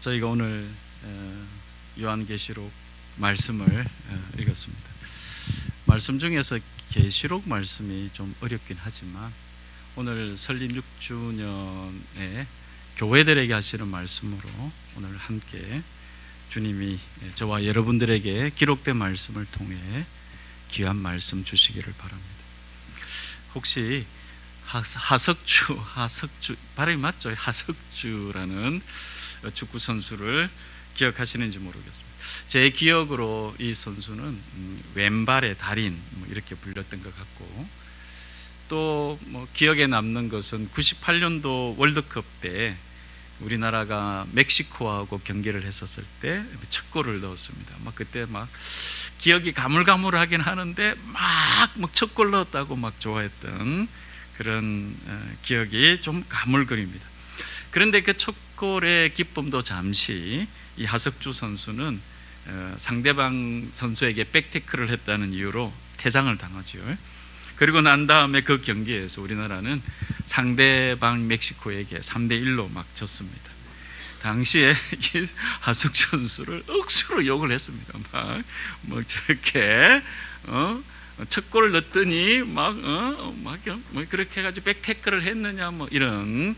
저희가 오늘 요한계시록 말씀을 읽었습니다. 말씀 중에서 계시록 말씀이 좀 어렵긴 하지만 오늘 설립 6주년에 교회들에게 하시는 말씀으로 오늘 함께 주님이 저와 여러분들에게 기록된 말씀을 통해 귀한 말씀 주시기를 바랍니다. 혹시 하석주 발음이 맞죠? 하석주라는 축구 선수를 기억하시는지 모르겠습니다. 제 기억으로 이 선수는 왼발의 달인 이렇게 불렸던 것 같고, 또 기억에 남는 것은 98년도 월드컵 때 우리나라가 멕시코하고 경기를 했었을 때 첫 골을 넣었습니다. 그때 기억이 가물가물하긴 하는데 첫 골 넣었다고 좋아했던 그런 기억이 좀 가물거립니다. 그런데 그 첫 골의 기쁨도 잠시 이 하석주 선수는 상대방 선수에게 백태클을 했다는 이유로 퇴장을 당하지요. 그리고 난 다음에 그 경기에서 우리나라는 상대방 멕시코에게 3대1로 졌습니다. 당시에 이 하석주 선수를 억수로 욕을 했습니다. 저렇게 첫 골을 넣었더니 그렇게 해가지고 백태클을 했느냐 이런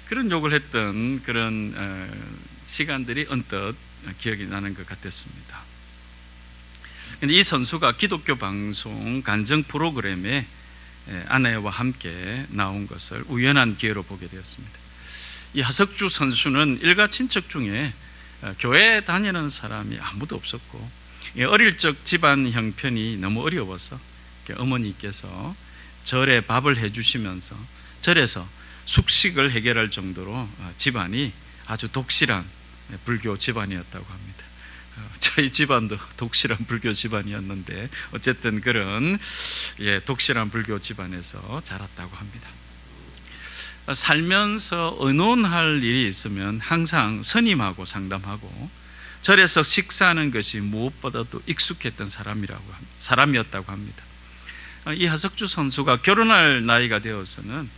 그런 욕을 했던 그런 시간들이 언뜻 기억이 나는 것 같았습니다. 근데 이 선수가 기독교 방송 간증 프로그램에 아내와 함께 나온 것을 우연한 기회로 보게 되었습니다. 이 하석주 선수는 일가 친척 중에 교회 다니는 사람이 아무도 없었고, 어릴 적 집안 형편이 너무 어려워서 어머니께서 절에 밥을 해주시면서 절에서 숙식을 해결할 정도로 집안이 아주 독실한 불교 집안이었다고 합니다. 저희 집안도 독실한 불교 집안이었는데 어쨌든 그런 독실한 불교 집안에서 자랐다고 합니다. 살면서 의논할 일이 있으면 항상 스님하고 상담하고 절에서 식사하는 것이 무엇보다도 익숙했던 사람이었다고 합니다. 이 하석주 선수가 결혼할 나이가 되어서는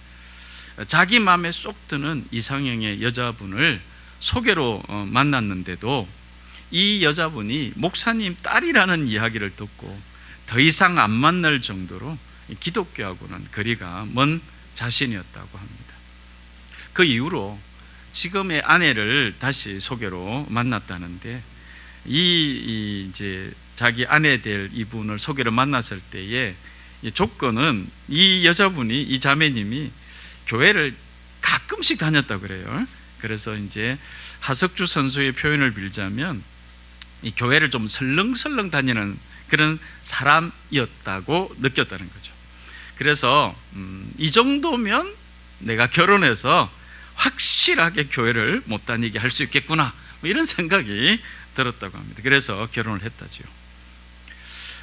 자기 마음에 쏙 드는 이상형의 여자분을 소개로 만났는데도 이 여자분이 목사님 딸이라는 이야기를 듣고 더 이상 안 만날 정도로 기독교하고는 거리가 먼 자신이었다고 합니다. 그 이후로 지금의 아내를 다시 소개로 만났다는데, 이제 자기 아내 될 이분을 소개로 만났을 때의 조건은 이 여자분이, 이 자매님이 교회를 가끔씩 다녔다고 그래요. 그래서 이제 하석주 선수의 표현을 빌자면 이 교회를 좀 설렁설렁 다니는 그런 사람이었다고 느꼈다는 거죠. 그래서 이 정도면 내가 결혼해서 확실하게 교회를 못 다니게 할 수 있겠구나, 이런 생각이 들었다고 합니다. 그래서 결혼을 했다지요.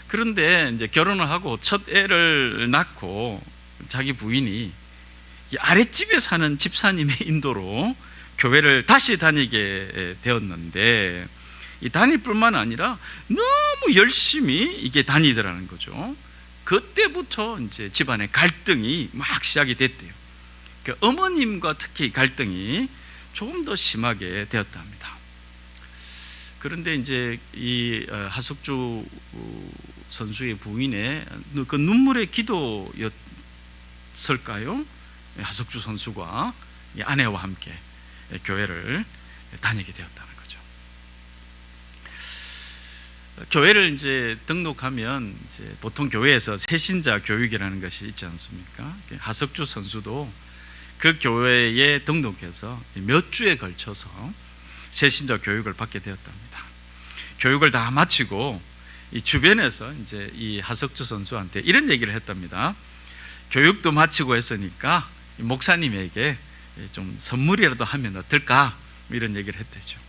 그런데 이제 결혼을 하고 첫 애를 낳고 자기 부인이 이 아랫집에 사는 집사님의 인도로 교회를 다시 다니게 되었는데, 이 다닐 뿐만 아니라 너무 열심히 이게 다니더라는 거죠. 그때부터 이제 집안의 갈등이 시작이 됐대요. 어머님과 특히 갈등이 조금 더 심하게 되었답니다. 그런데 이제 이 하석주 선수의 부인의 그 눈물의 기도였을까요? 하석주 선수가 아내와 함께 교회를 다니게 되었다는 거죠. 교회를 이제 등록하면 이제 보통 교회에서 새신자 교육이라는 것이 있지 않습니까? 하석주 선수도 그 교회에 등록해서 몇 주에 걸쳐서 새신자 교육을 받게 되었답니다. 교육을 다 마치고 이 주변에서 이제 이 하석주 선수한테 이런 얘기를 했답니다. 교육도 마치고 했으니까 목사님에게 좀 선물이라도 하면 어떨까, 이런 얘기를 했대죠.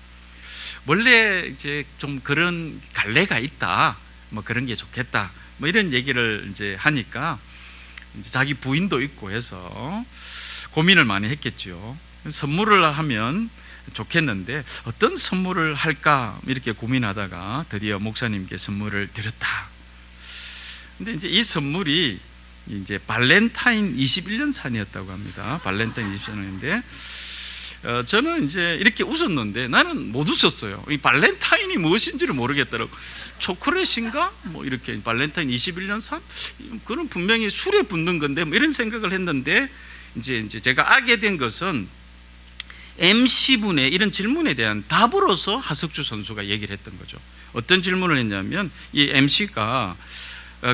원래 이제 좀 그런 갈래가 있다, 그런 게 좋겠다, 이런 얘기를 이제 하니까 이제 자기 부인도 있고 해서 고민을 많이 했겠죠. 선물을 하면 좋겠는데 어떤 선물을 할까 이렇게 고민하다가 드디어 목사님께 선물을 드렸다. 근데 이제 이 선물이 이제 발렌타인 21년산이었다고 합니다. 발렌타인 21년인데 저는 이제 이렇게 웃었는데 나는 못 웃었어요. 이 발렌타인이 무엇인지를 모르겠더라고. 초콜릿인가? 뭐 이렇게 발렌타인 21년 산? 그건 분명히 술에 붓는 건데 뭐 이런 생각을 했는데 이제 제가 알게 된 것은 MC분의 이런 질문에 대한 답으로서 하석주 선수가 얘기를 했던 거죠. 어떤 질문을 했냐면 이 MC가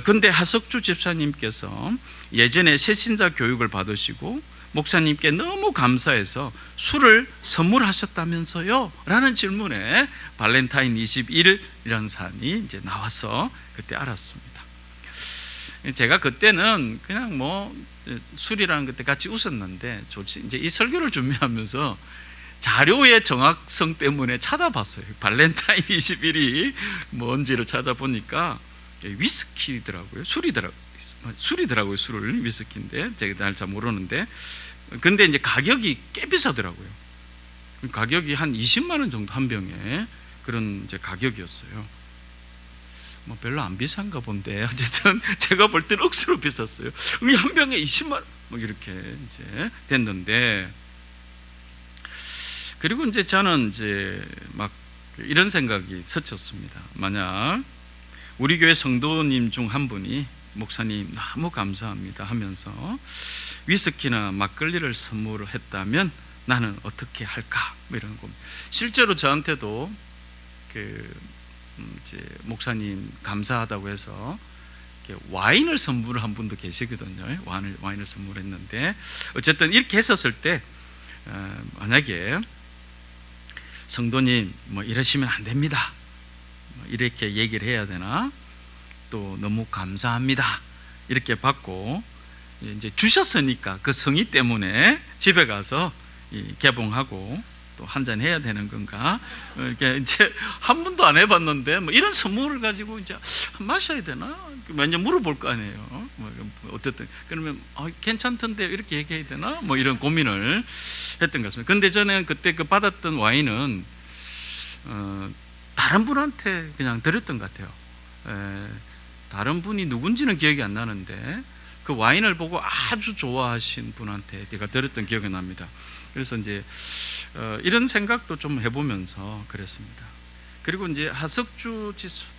근데 하석주 집사님께서 예전에 새신자 교육을 받으시고 목사님께 너무 감사해서 술을 선물하셨다면서요? 라는 질문에 발렌타인 21이라는 산이 이제 나와서 그때 알았습니다. 제가 그때는 그냥 뭐 술이라는 것때 같이 웃었는데 이제 이 설교를 준비하면서 자료의 정확성 때문에 찾아봤어요. 발렌타인 21이 뭔지를 찾아보니까 위스키더라고요. 술이더라고요. 술을 위스키인데 제가 날 잘 모르는데 근데 이제 가격이 꽤 비싸더라고요. 가격이 한 20만 원 정도 한 병에 그런 이제 가격이었어요. 뭐 별로 안 비싼가 본데 어쨌든 제가 볼 때는 억수로 비쌌어요. 한 병에 20만 원 뭐 이렇게 이제 됐는데 그리고 이제 저는 이제 막 이런 생각이 스쳤습니다. 만약 우리 교회 성도님 중 한 분이 목사님 너무 감사합니다 하면서 위스키나 막걸리를 선물을 했다면 나는 어떻게 할까? 뭐 이런 겁니다. 실제로 저한테도 이제 목사님 감사하다고 해서 와인을 선물한 분도 계시거든요. 와인을 선물했는데 어쨌든 이렇게 했었을 때 만약에 성도님 뭐 이러시면 안 됩니다. 이렇게 얘기를 해야 되나? 또 너무 감사합니다. 이렇게 받고 이제 주셨으니까 그 성의 때문에 집에 가서 개봉하고 또 한잔 해야 되는 건가? 이렇게 이제 한 번도 안 해봤는데 뭐 이런 선물을 가지고 이제 마셔야 되나? 먼저 물어볼 거 아니에요. 뭐 어쨌든 그러면 괜찮던데 이렇게 얘기해야 되나? 뭐 이런 고민을 했던 것 같습니다. 그런데 저는 그때 그 받았던 와인은 다른 분한테 그냥 드렸던 것 같아요. 다른 분이 누군지는 기억이 안 나는데 그 와인을 보고 아주 좋아하신 분한테 제가 드렸던 기억이 납니다. 그래서 이제 이런 생각도 좀 해보면서 그랬습니다. 그리고 이제 하석주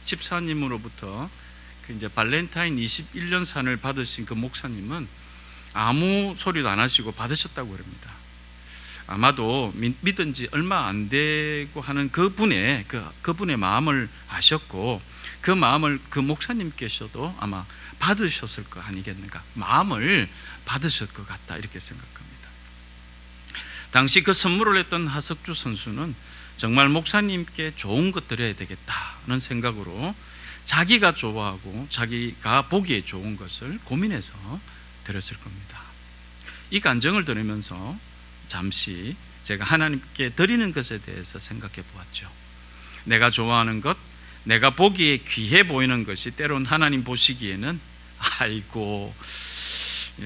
집사님으로부터 그 이제 발렌타인 21년 산을 받으신 그 목사님은 아무 소리도 안 하시고 받으셨다고 그럽니다. 아마도 믿은 지 얼마 안 되고 하는 그분의 마음을 아셨고 그 마음을 그 목사님께서도 아마 받으셨을 거 아니겠는가, 마음을 받으실 것 같다 이렇게 생각합니다. 당시 그 선물을 했던 하석주 선수는 정말 목사님께 좋은 것 드려야 되겠다는 생각으로 자기가 좋아하고 자기가 보기에 좋은 것을 고민해서 드렸을 겁니다. 이 간증을 들으면서 잠시 제가 하나님께 드리는 것에 대해서 생각해 보았죠. 내가 좋아하는 것, 내가 보기에 귀해 보이는 것이 때론 하나님 보시기에는 아이고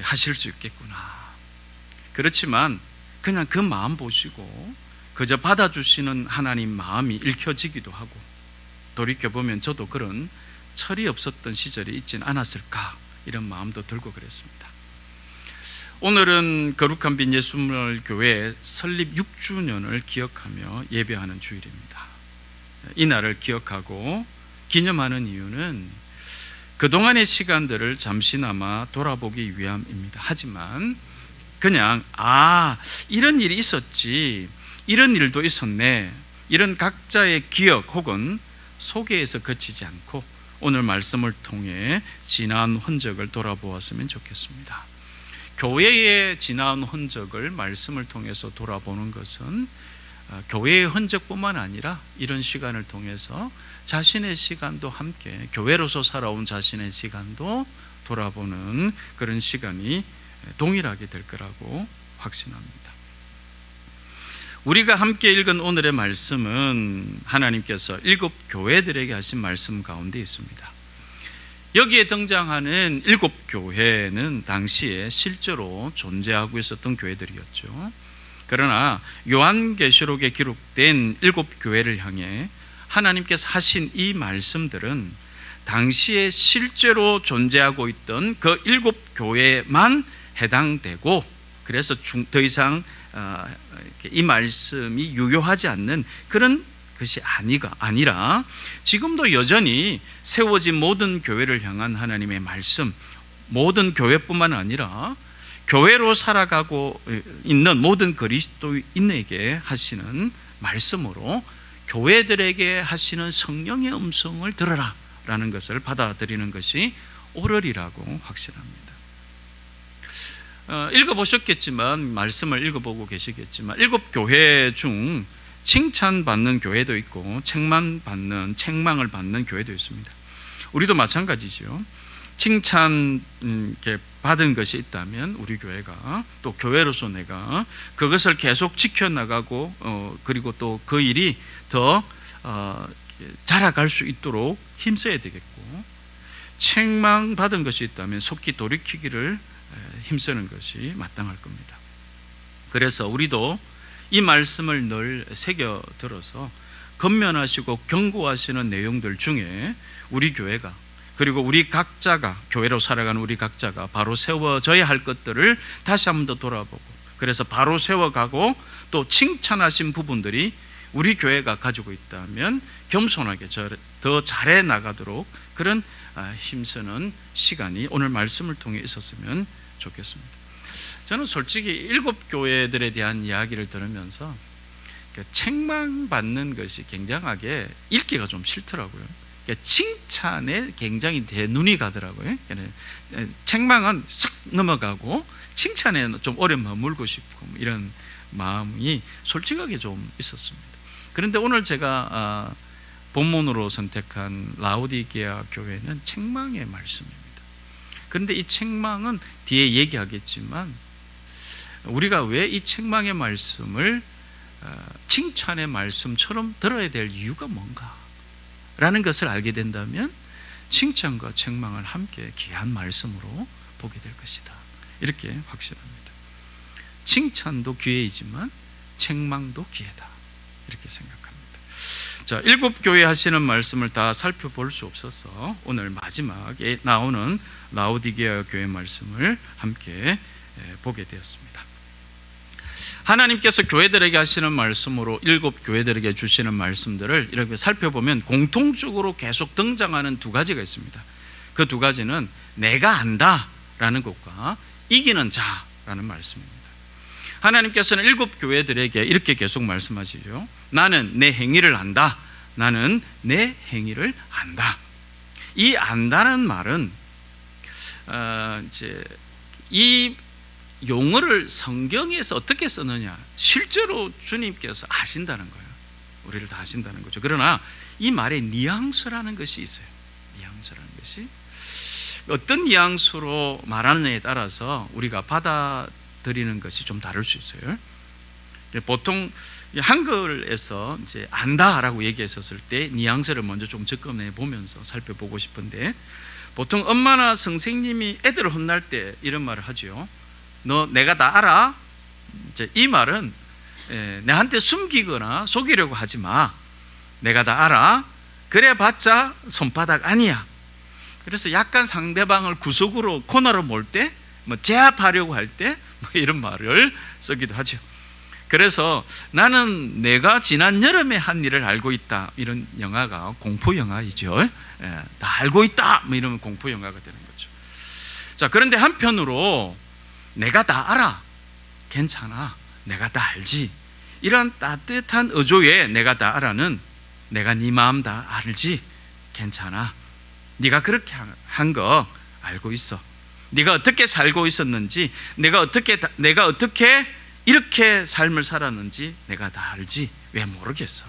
하실 수 있겠구나. 그렇지만 그냥 그 마음 보시고 그저 받아주시는 하나님 마음이 읽혀지기도 하고 돌이켜보면 저도 그런 철이 없었던 시절이 있진 않았을까 이런 마음도 들고 그랬습니다. 오늘은 거룩한 빛 예수물 교회 설립 6주년을 기억하며 예배하는 주일입니다. 이 날을 기억하고 기념하는 이유는 그동안의 시간들을 잠시나마 돌아보기 위함입니다. 하지만 그냥 이런 일이 있었지, 이런 일도 있었네, 이런 각자의 기억 혹은 소개에서 그치지 않고 오늘 말씀을 통해 지난 흔적을 돌아보았으면 좋겠습니다. 교회의 지난 흔적을 말씀을 통해서 돌아보는 것은 교회의 흔적뿐만 아니라 이런 시간을 통해서 자신의 시간도 함께 교회로서 살아온 자신의 시간도 돌아보는 그런 시간이 동일하게 될 거라고 확신합니다. 우리가 함께 읽은 오늘의 말씀은 하나님께서 7 교회들에게 하신 말씀 가운데 있습니다. 여기에 등장하는 7 교회는 당시에 실제로 존재하고 있었던 교회들이었죠. 그러나 요한계시록에 기록된 7 교회를 향해 하나님께서 하신 이 말씀들은 당시에 실제로 존재하고 있던 그 7 교회만 해당되고 그래서 더 이상 이 말씀이 유효하지 않는 그런 것이 아니라 지금도 여전히 세워진 모든 교회를 향한 하나님의 말씀, 모든 교회뿐만 아니라 교회로 살아가고 있는 모든 그리스도인에게 하시는 말씀으로 교회들에게 하시는 성령의 음성을 들어라 라는 것을 받아들이는 것이 옳으리라고 확신합니다. 읽어보셨겠지만, 말씀을 읽어보고 계시겠지만 7교회 중 칭찬받는 교회도 있고 책망을 받는 교회도 있습니다. 우리도 마찬가지죠. 칭찬 받은 것이 있다면 우리 교회가, 또 교회로서 내가 그것을 계속 지켜나가고 그리고 또 그 일이 더 자라갈 수 있도록 힘써야 되겠고, 책망 받은 것이 있다면 속히 돌이키기를 힘쓰는 것이 마땅할 겁니다. 그래서 우리도 이 말씀을 늘 새겨 들어서 건면하시고 경고하시는 내용들 중에 우리 교회가, 그리고 우리 각자가, 교회로 살아가는 우리 각자가 바로 세워져야 할 것들을 다시 한번 더 돌아보고, 그래서 바로 세워가고 또 칭찬하신 부분들이 우리 교회가 가지고 있다면 겸손하게 더 잘해 나가도록 그런 힘쓰는 시간이 오늘 말씀을 통해 있었으면 좋겠습니다. 저는 솔직히 7교회들에 대한 이야기를 들으면서 책망받는 것이 굉장하게 읽기가 좀 싫더라고요. 칭찬에 굉장히 눈이 가더라고요. 책망은 싹 넘어가고 칭찬에 좀 오래 머물고 싶고 이런 마음이 솔직하게 좀 있었습니다. 그런데 오늘 제가 본문으로 선택한 라오디게아 교회는 책망의 말씀입니다. 그런데 이 책망은 뒤에 얘기하겠지만 우리가 왜 이 책망의 말씀을 칭찬의 말씀처럼 들어야 될 이유가 뭔가 라는 것을 알게 된다면 칭찬과 책망을 함께 귀한 말씀으로 보게 될 것이다, 이렇게 확신합니다. 칭찬도 기회이지만 책망도 기회다, 이렇게 생각합니다. 자, 7교회 하시는 말씀을 다 살펴볼 수 없어서 오늘 마지막에 나오는 라오디게아 교회 말씀을 함께 보게 되었습니다. 하나님께서 교회들에게 하시는 말씀으로 7교회들에게 주시는 말씀들을 이렇게 살펴보면 공통적으로 계속 등장하는 두 가지가 있습니다. 그 두 가지는 내가 안다라는 것과 이기는 자라는 말씀입니다. 하나님께서는 7교회들에게 이렇게 계속 말씀하시죠. 나는 내 행위를 안다. 나는 내 행위를 안다. 이 안다는 말은 이 용어를 성경에서 어떻게 쓰느냐, 실제로 주님께서 아신다는 거예요. 우리를 다 아신다는 거죠. 그러나 이 말에 뉘앙스라는 것이 있어요. 뉘앙스라는 것이 어떤 뉘앙스로 말하느냐에 따라서 우리가 받아들이는 것이 좀 다를 수 있어요. 보통 한글에서 이제 안다라고 얘기했었을 때 뉘앙스를 먼저 좀 접근해 보면서 살펴보고 싶은데, 보통 엄마나 선생님이 애들을 혼날 때 이런 말을 하죠. 너 내가 다 알아? 이제 이 말은 내한테 숨기거나 속이려고 하지 마. 내가 다 알아. 그래봤자 손바닥 아니야. 그래서 약간 상대방을 구석으로 코너로 몰 때, 제압하려고 할 때 이런 말을 쓰기도 하죠. 그래서 나는 내가 지난 여름에 한 일을 알고 있다, 이런 영화가 공포 영화이죠. 다 알고 있다, 이러면 공포 영화가 되는 거죠. 자, 그런데 한편으로 내가 다 알아, 괜찮아, 내가 다 알지, 이런 따뜻한 어조에 내가 다 알아는 내가 네 마음 다 알지, 괜찮아, 네가 그렇게 한 거 알고 있어, 네가 어떻게 살고 있었는지, 내가 어떻게 이렇게 삶을 살았는지 내가 다 알지, 왜 모르겠어.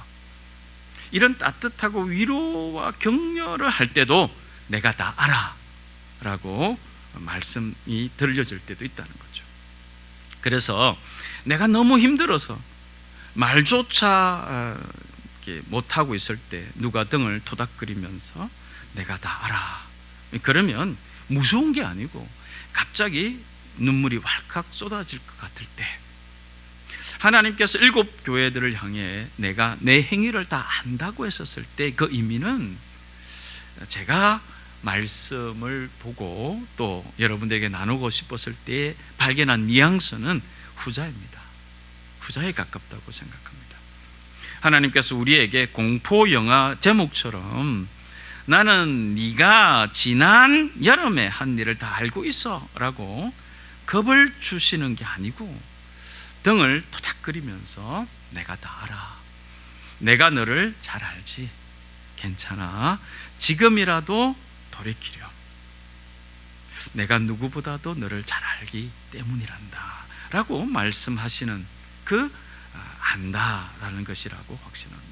이런 따뜻하고 위로와 격려를 할 때도 내가 다 알아 라고 말씀이 들려질 때도 있다는 거죠. 그래서 내가 너무 힘들어서 말조차 못하고 있을 때 누가 등을 토닥거리면서 내가 다 알아, 그러면 무서운 게 아니고 갑자기 눈물이 왈칵 쏟아질 것 같을 때, 하나님께서 7교회들을 향해 내가 내 행위를 다 안다고 했었을 때 그 의미는, 제가 말씀을 보고 또 여러분들에게 나누고 싶었을 때 발견한 뉘앙스는 후자입니다. 후자에 가깝다고 생각합니다. 하나님께서 우리에게 공포 영화 제목처럼 나는 네가 지난 여름에 한 일을 다 알고 있어 라고 겁을 주시는 게 아니고 등을 토닥거리면서 내가 다 알아. 내가 너를 잘 알지. 괜찮아. 지금이라도 돌이키렴. 내가 누구보다도 너를 잘 알기 때문이란다 라고 말씀하시는 그 안다라는 것이라고 확신합니다.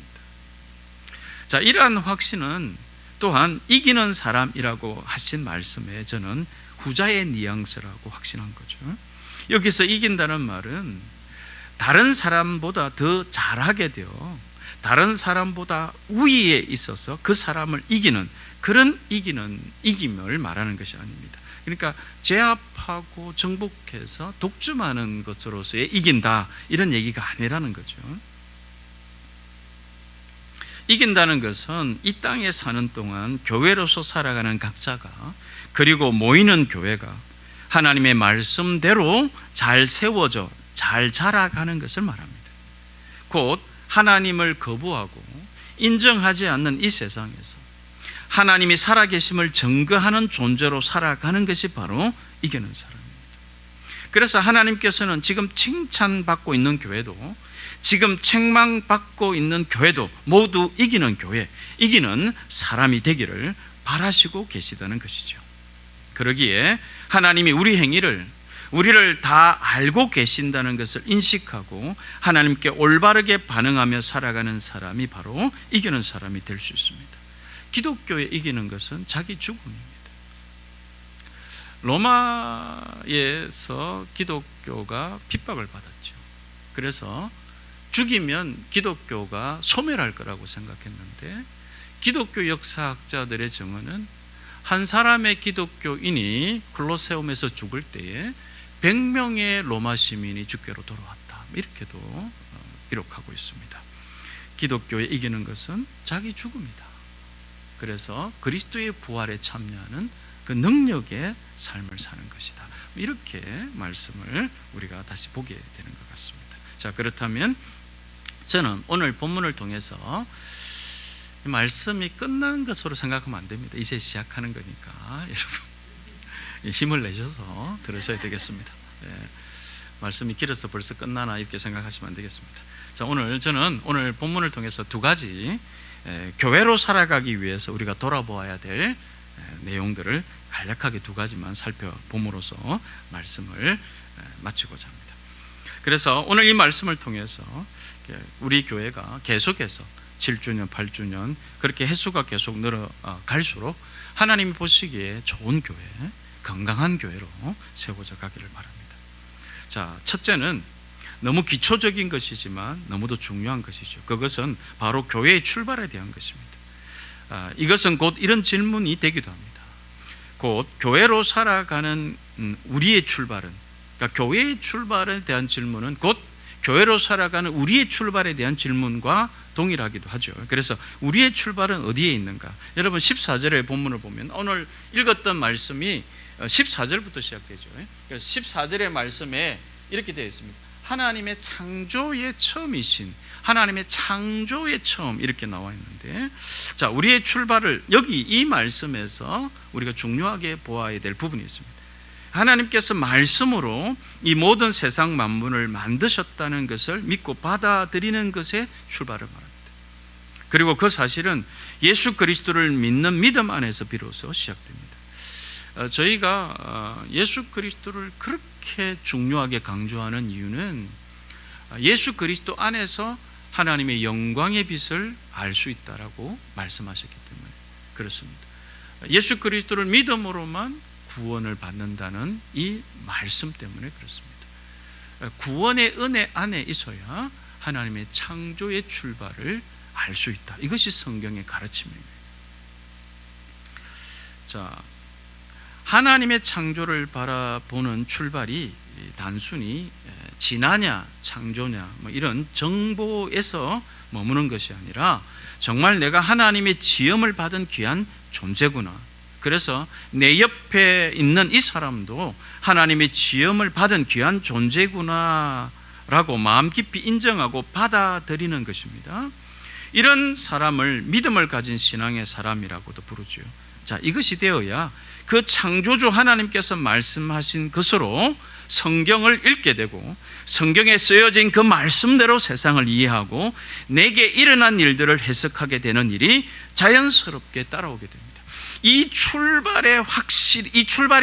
자, 이러한 확신은 또한 이기는 사람이라고 하신 말씀에 저는 후자의 뉘앙스라고 확신한 거죠. 여기서 이긴다는 말은 다른 사람보다 더 잘하게 되어 다른 사람보다 우위에 있어서 그 사람을 이기는 그런 이김을 말하는 것이 아닙니다. 그러니까 제압하고 정복해서 독점하는 것으로서의 이긴다 이런 얘기가 아니라는 거죠. 이긴다는 것은 이 땅에 사는 동안 교회로서 살아가는 각자가 그리고 모이는 교회가 하나님의 말씀대로 잘 세워져 잘 자라가는 것을 말합니다. 곧 하나님을 거부하고 인정하지 않는 이 세상에서 하나님이 살아계심을 증거하는 존재로 살아가는 것이 바로 이기는 사람입니다. 그래서 하나님께서는 지금 칭찬받고 있는 교회도 지금 책망받고 있는 교회도 모두 이기는 교회, 이기는 사람이 되기를 바라시고 계시다는 것이죠. 그러기에 하나님이 우리를 다 알고 계신다는 것을 인식하고 하나님께 올바르게 반응하며 살아가는 사람이 바로 이기는 사람이 될 수 있습니다. 기독교에 이기는 것은 자기 죽음입니다. 로마에서 기독교가 핍박을 받았죠. 그래서 죽이면 기독교가 소멸할 거라고 생각했는데 기독교 역사학자들의 증언은 한 사람의 기독교인이 콜로세움에서 죽을 때에 100명의 로마 시민이 주께로 돌아왔다. 이렇게도 기록하고 있습니다. 기독교에 이기는 것은 자기 죽음이다. 그래서 그리스도의 부활에 참여하는 그 능력의 삶을 사는 것이다. 이렇게 말씀을 우리가 다시 보게 되는 것 같습니다. 자, 그렇다면 저는 오늘 본문을 통해서 말씀이 끝난 것으로 생각하면 안 됩니다. 이제 시작하는 거니까 여러분 힘을 내셔서 들으셔야 되겠습니다. 네, 말씀이 길어서 벌써 끝나나 이렇게 생각하시면 안 되겠습니다. 자, 저는 오늘 본문을 통해서 두 가지 교회로 살아가기 위해서 우리가 돌아보아야 될 내용들을 간략하게 두 가지만 살펴봄으로써 말씀을 마치고자 합니다. 그래서 오늘 이 말씀을 통해서 우리 교회가 계속해서 7주년, 8주년 그렇게 횟수가 계속 늘어갈수록 하나님이 보시기에 좋은 교회, 건강한 교회로 세워져 가기를 바랍니다. 자, 첫째는 너무 기초적인 것이지만 너무도 중요한 것이죠. 그것은 바로 교회의 출발에 대한 것입니다. 이것은 곧 이런 질문이 되기도 합니다. 곧 교회로 살아가는 우리의 출발은, 그러니까 교회의 출발에 대한 질문은 곧 교회로 살아가는 우리의 출발에 대한 질문과 동일하기도 하죠. 그래서 우리의 출발은 어디에 있는가? 여러분 14절의 본문을 보면 오늘 읽었던 말씀이 14절부터 시작되죠. 그래서 14절의 말씀에 이렇게 되어 있습니다. 하나님의 창조의 처음이신 하나님의 창조의 처음 이렇게 나와 있는데, 자, 우리의 출발을 여기 이 말씀에서 우리가 중요하게 보아야 될 부분이 있습니다. 하나님께서 말씀으로 이 모든 세상 만물을 만드셨다는 것을 믿고 받아들이는 것에 출발을 말합니다. 그리고 그 사실은 예수 그리스도를 믿는 믿음 안에서 비로소 시작됩니다. 저희가 예수 그리스도를 그렇게 중요하게 강조하는 이유는 예수 그리스도 안에서 하나님의 영광의 빛을 알 수 있다라고 말씀하셨기 때문에 그렇습니다. 예수 그리스도를 믿음으로만 구원을 받는다는 이 말씀 때문에 그렇습니다. 구원의 은혜 안에 있어야 하나님의 창조의 출발을 알 수 있다. 이것이 성경의 가르침입니다. 자, 하나님의 창조를 바라보는 출발이 단순히 진화냐 창조냐 뭐 이런 정보에서 머무는 것이 아니라 정말 내가 하나님의 지음을 받은 귀한 존재구나. 그래서 내 옆에 있는 이 사람도 하나님의 지음을 받은 귀한 존재구나 라고 마음 깊이 인정하고 받아들이는 것입니다. 이런 사람을 믿음을 가진 신앙의 사람이라고도 부르죠. 자, 이것이 되어야 그 창조주 하나님께서 말씀하신 것으로 성경을 읽게 되고 성경에 쓰여진 그 말씀대로 세상을 이해하고 내게 일어난 일들을 해석하게 되는 일이 자연스럽게 따라오게 됩니다. 이 출발이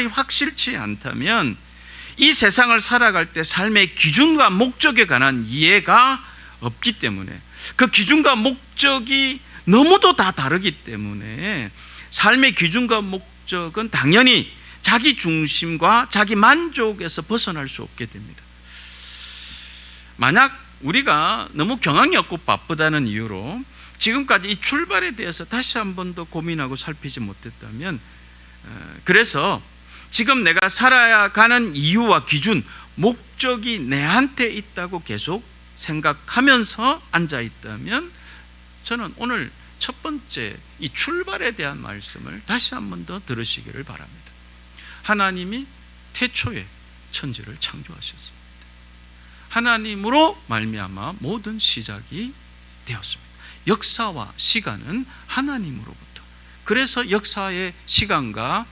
확실치 않다면 이 세상을 살아갈 때 삶의 기준과 목적에 관한 이해가 없기 때문에, 그 기준과 목적이 너무도 다 다르기 때문에 삶의 기준과 목적은 당연히 자기 중심과 자기 만족에서 벗어날 수 없게 됩니다. 만약 우리가 너무 경황이 없고 바쁘다는 이유로 지금까지 이 출발에 대해서 다시 한 번 더 고민하고 살피지 못했다면, 그래서 지금 내가 살아야 가는 이유와 기준, 목적이 내한테 있다고 계속 생각하면서 앉아 있다면, 저는 오늘 첫 번째 이 출발에 대한 말씀을 다시 한 번 더 들으시기를 바랍니다. 하나님이 태초에 천지를 창조하셨습니다. 하나님으로 말미암아 모든 시작이 되었습니다. 역사와 시간은 하나님으로부터, 그래서 역사의 시간과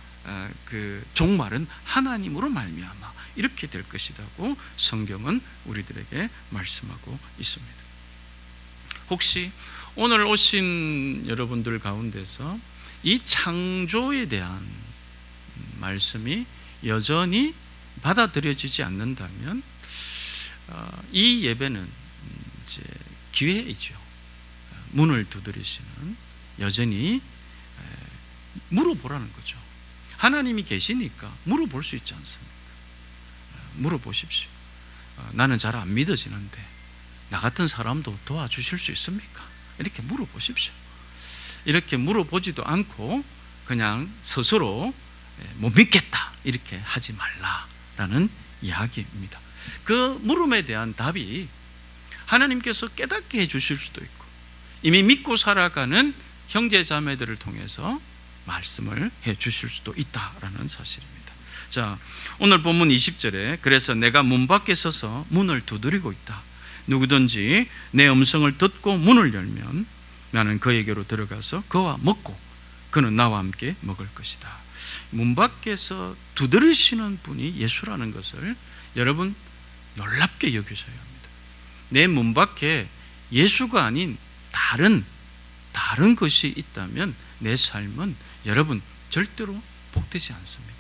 그 종말은 하나님으로 말미암아 이렇게 될 것이라고 성경은 우리들에게 말씀하고 있습니다. 혹시 오늘 오신 여러분들 가운데서 이 창조에 대한 말씀이 여전히 받아들여지지 않는다면 이 예배는 이제 기회이죠. 문을 두드리시는, 여전히 물어보라는 거죠. 하나님이 계시니까 물어볼 수 있지 않습니까? 물어보십시오. 나는 잘 안 믿어지는데 나 같은 사람도 도와주실 수 있습니까? 이렇게 물어보십시오. 이렇게 물어보지도 않고 그냥 스스로 못 믿겠다 이렇게 하지 말라라는 이야기입니다. 그 물음에 대한 답이 하나님께서 깨닫게 해주실 수도 있고 이미 믿고 살아가는 형제 자매들을 통해서 말씀을 해주실 수도 있다라는 사실입니다. 자, 오늘 본문 20절에 그래서 내가 문 밖에 서서 문을 두드리고 있다. 누구든지 내 음성을 듣고 문을 열면 나는 그에게로 들어가서 그와 먹고 그는 나와 함께 먹을 것이다. 문 밖에서 두드리시는 분이 예수라는 것을 여러분 놀랍게 여기셔야 합니다. 내 문 밖에 예수가 아닌 다른 것이 있다면 내 삶은 여러분 절대로 복되지 않습니다.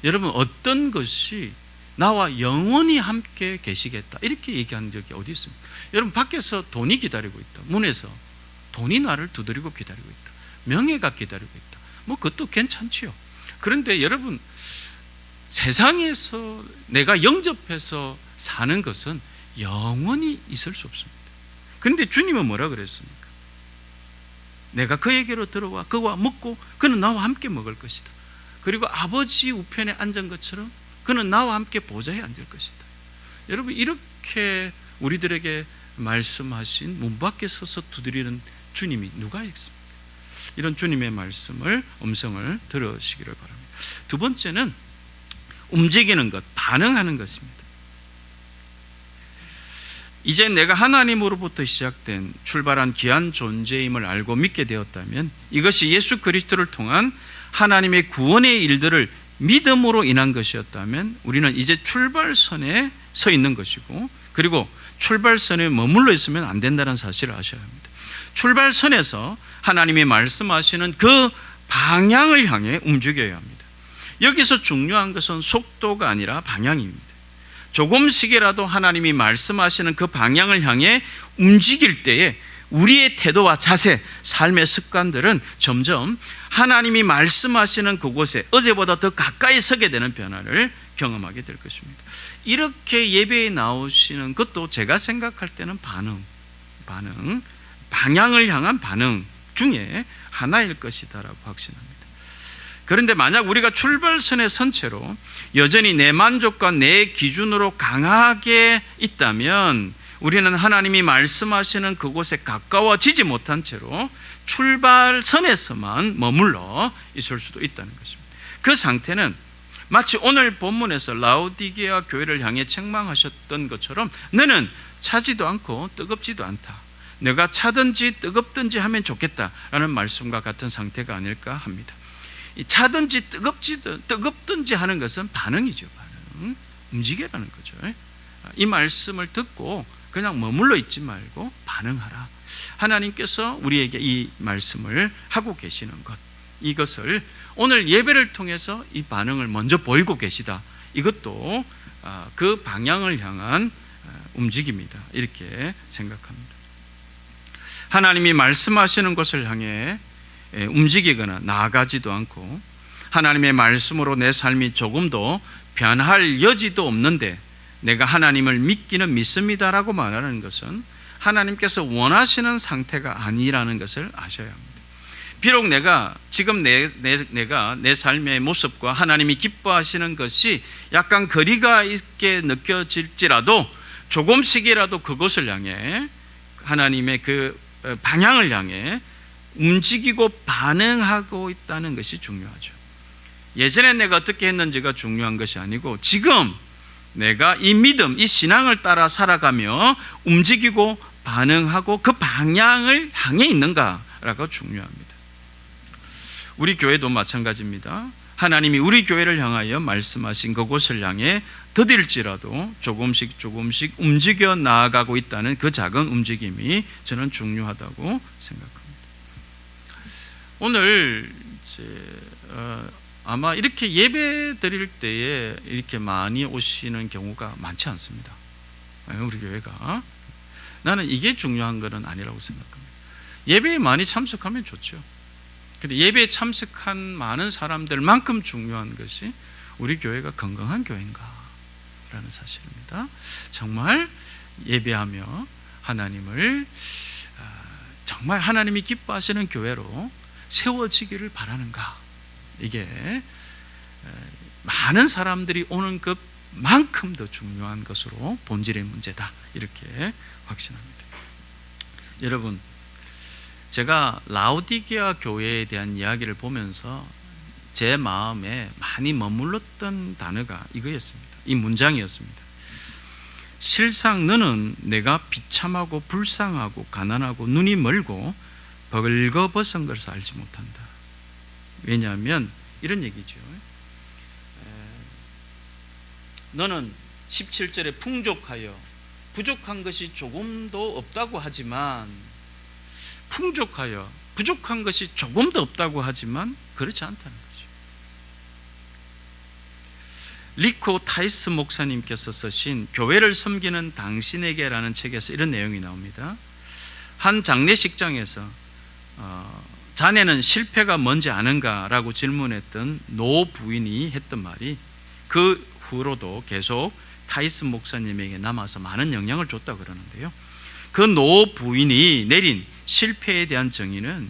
여러분 어떤 것이 나와 영원히 함께 계시겠다 이렇게 얘기한 적이 어디 있습니까? 여러분 밖에서 돈이 기다리고 있다. 문에서 돈이 나를 두드리고 기다리고 있다. 명예가 기다리고 있다. 뭐 그것도 괜찮지요. 그런데 여러분 세상에서 내가 영접해서 사는 것은 영원히 있을 수 없습니다. 그런데 주님은 뭐라 그랬습니까? 내가 그에게로 들어와 그와 먹고 그는 나와 함께 먹을 것이다. 그리고 아버지 우편에 앉은 것처럼 그는 나와 함께 보좌에 앉을 것이다. 여러분 이렇게 우리들에게 말씀하신 문 밖에 서서 두드리는 주님이 누가 있습니까? 이런 주님의 말씀을 음성을 들으시기를 바랍니다. 두 번째는 움직이는 것, 반응하는 것입니다. 이제 내가 하나님으로부터 시작된 출발한 귀한 존재임을 알고 믿게 되었다면 이것이 예수 그리스도를 통한 하나님의 구원의 일들을 믿음으로 인한 것이었다면 우리는 이제 출발선에 서 있는 것이고, 그리고 출발선에 머물러 있으면 안 된다는 사실을 아셔야 합니다. 출발선에서 하나님이 말씀하시는 그 방향을 향해 움직여야 합니다. 여기서 중요한 것은 속도가 아니라 방향입니다. 조금씩이라도 하나님이 말씀하시는 그 방향을 향해 움직일 때에 우리의 태도와 자세, 삶의 습관들은 점점 하나님이 말씀하시는 그곳에 어제보다 더 가까이 서게 되는 변화를 경험하게 될 것입니다. 이렇게 예배에 나오시는 것도 제가 생각할 때는 방향을 향한 반응 중에 하나일 것이다라고 확신합니다. 그런데 만약 우리가 출발선에 선 채로 여전히 내 만족과 내 기준으로 강하게 있다면 우리는 하나님이 말씀하시는 그곳에 가까워지지 못한 채로 출발선에서만 머물러 있을 수도 있다는 것입니다. 그 상태는 마치 오늘 본문에서 라오디게아 교회를 향해 책망하셨던 것처럼 너는 차지도 않고 뜨겁지도 않다. 내가 차든지 뜨겁든지 하면 좋겠다라는 말씀과 같은 상태가 아닐까 합니다. 이 차든지 뜨겁든지 하는 것은 반응이죠. 반응. 움직여라는 거죠. 이 말씀을 듣고 그냥 머물러 있지 말고 반응하라. 하나님께서 우리에게 이 말씀을 하고 계시는 것, 이것을 오늘 예배를 통해서 이 반응을 먼저 보이고 계시다. 이것도 그 방향을 향한 움직임이다. 이렇게 생각합니다. 하나님이 말씀하시는 것을 향해 움직이거나 나아가지도 않고 하나님의 말씀으로 내 삶이 조금도 변할 여지도 없는데 내가 하나님을 믿기는 믿습니다라고 말하는 것은 하나님께서 원하시는 상태가 아니라는 것을 아셔야 합니다. 비록 내가 지금 내가 내 삶의 모습과 하나님이 기뻐하시는 것이 약간 거리가 있게 느껴질지라도 조금씩이라도 그것을 향해 하나님의 그 방향을 향해 움직이고 반응하고 있다는 것이 중요하죠. 예전에 내가 어떻게 했는지가 중요한 것이 아니고 지금 내가 이 믿음, 이 신앙을 따라 살아가며 움직이고 반응하고 그 방향을 향해 있는가라고 중요합니다. 우리 교회도 마찬가지입니다. 하나님이 우리 교회를 향하여 말씀하신 그곳을 향해 더딜지라도 조금씩 움직여 나아가고 있다는 그 작은 움직임이 저는 중요하다고 생각합니다. 오늘 아마 이렇게 예배 드릴 때에 이렇게 많이 오시는 경우가 많지 않습니다. 우리 교회가. 나는 이게 중요한 것은 아니라고 생각합니다. 예배에 많이 참석하면 좋죠. 근데 예배에 참석한 많은 사람들만큼 중요한 것이 우리 교회가 건강한 교회인가 라는 사실입니다. 정말 예배하며 하나님을 정말 하나님이 기뻐하시는 교회로 세워지기를 바라는가. 이게 많은 사람들이 오는 것만큼 더 중요한 것으로 본질의 문제다. 이렇게 확신합니다. 여러분, 제가 라오디게아 교회에 대한 이야기를 보면서 제 마음에 많이 머물렀던 단어가 이거였습니다. 이 문장이었습니다. 실상 너는 내가 비참하고 불쌍하고 가난하고 눈이 멀고 벌거벗은 것을 알지 못한다. 왜냐하면 이런 얘기죠. 너는 17절에 풍족하여 부족한 것이 조금도 없다고 하지만 풍족하여 부족한 것이 조금도 없다고 하지만 그렇지 않다는 거죠. 리코 타이스 목사님께서 쓰신 교회를 섬기는 당신에게라는 책에서 이런 내용이 나옵니다. 한 장례식장에서 자네는 실패가 뭔지 아는가라고 질문했던 노 부인이 했던 말이 그 후로도 계속 타이스 목사님에게 남아서 많은 영향을 줬다 그러는데요. 그 노 부인이 내린 실패에 대한 정의는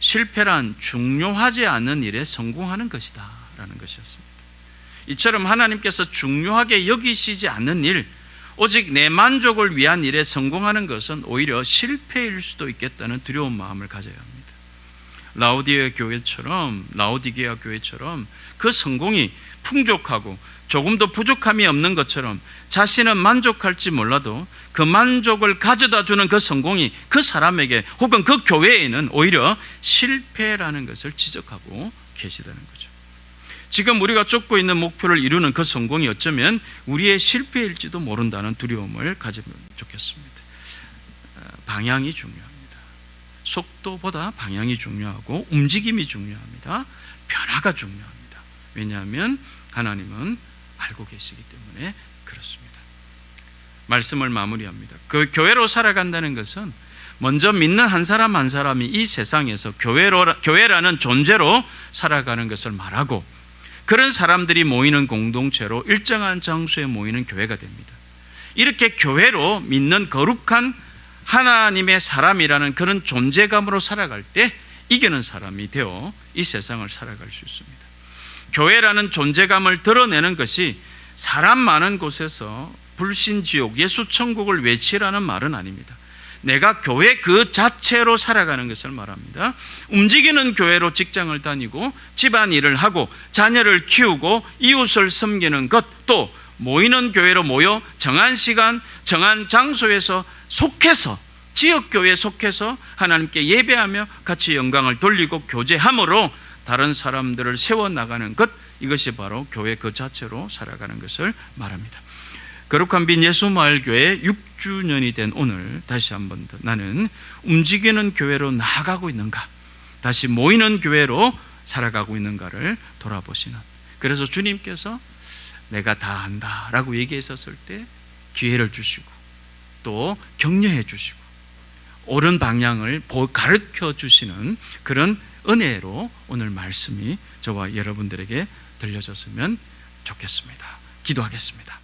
실패란 중요하지 않은 일에 성공하는 것이다 라는 것이었습니다. 이처럼 하나님께서 중요하게 여기시지 않는 일, 오직 내 만족을 위한 일에 성공하는 것은 오히려 실패일 수도 있겠다는 두려운 마음을 가져야 합니다. 라오디게아 교회처럼 그 성공이 풍족하고 조금도 부족함이 없는 것처럼 자신은 만족할지 몰라도 그 만족을 가져다 주는 그 성공이 그 사람에게 혹은 그 교회에는 오히려 실패라는 것을 지적하고 계시다는 거죠. 지금 우리가 쫓고 있는 목표를 이루는 그 성공이 어쩌면 우리의 실패일지도 모른다는 두려움을 가지면 좋겠습니다. 방향이 중요합니다. 속도보다 방향이 중요하고 움직임이 중요합니다. 변화가 중요합니다. 왜냐하면 하나님은 알고 계시기 때문에 그렇습니다. 말씀을 마무리합니다. 그 교회로 살아간다는 것은 먼저 믿는 한 사람 한 사람이 이 세상에서 교회라는 존재로 살아가는 것을 말하고 그런 사람들이 모이는 공동체로 일정한 장소에 모이는 교회가 됩니다. 이렇게 교회로 믿는 거룩한 하나님의 사람이라는 그런 존재감으로 살아갈 때 이기는 사람이 되어 이 세상을 살아갈 수 있습니다. 교회라는 존재감을 드러내는 것이 사람 많은 곳에서 불신지옥, 예수천국을 외치라는 말은 아닙니다. 내가 교회 그 자체로 살아가는 것을 말합니다. 움직이는 교회로 직장을 다니고 집안일을 하고 자녀를 키우고 이웃을 섬기는 것, 또 모이는 교회로 모여 정한 시간 정한 장소에서 속해서 지역교회에 속해서 하나님께 예배하며 같이 영광을 돌리고 교제함으로 다른 사람들을 세워나가는 것, 이것이 바로 교회 그 자체로 살아가는 것을 말합니다. 거룩한 빛 예수마을교회 6주년이 된 오늘 다시 한번 더 나는 움직이는 교회로 나아가고 있는가, 다시 모이는 교회로 살아가고 있는가를 돌아보시는, 그래서 주님께서 내가 다 안다 라고 얘기했었을 때 기회를 주시고 또 격려해 주시고 옳은 방향을 가르쳐 주시는 그런 은혜로 오늘 말씀이 저와 여러분들에게 들려졌으면 좋겠습니다. 기도하겠습니다.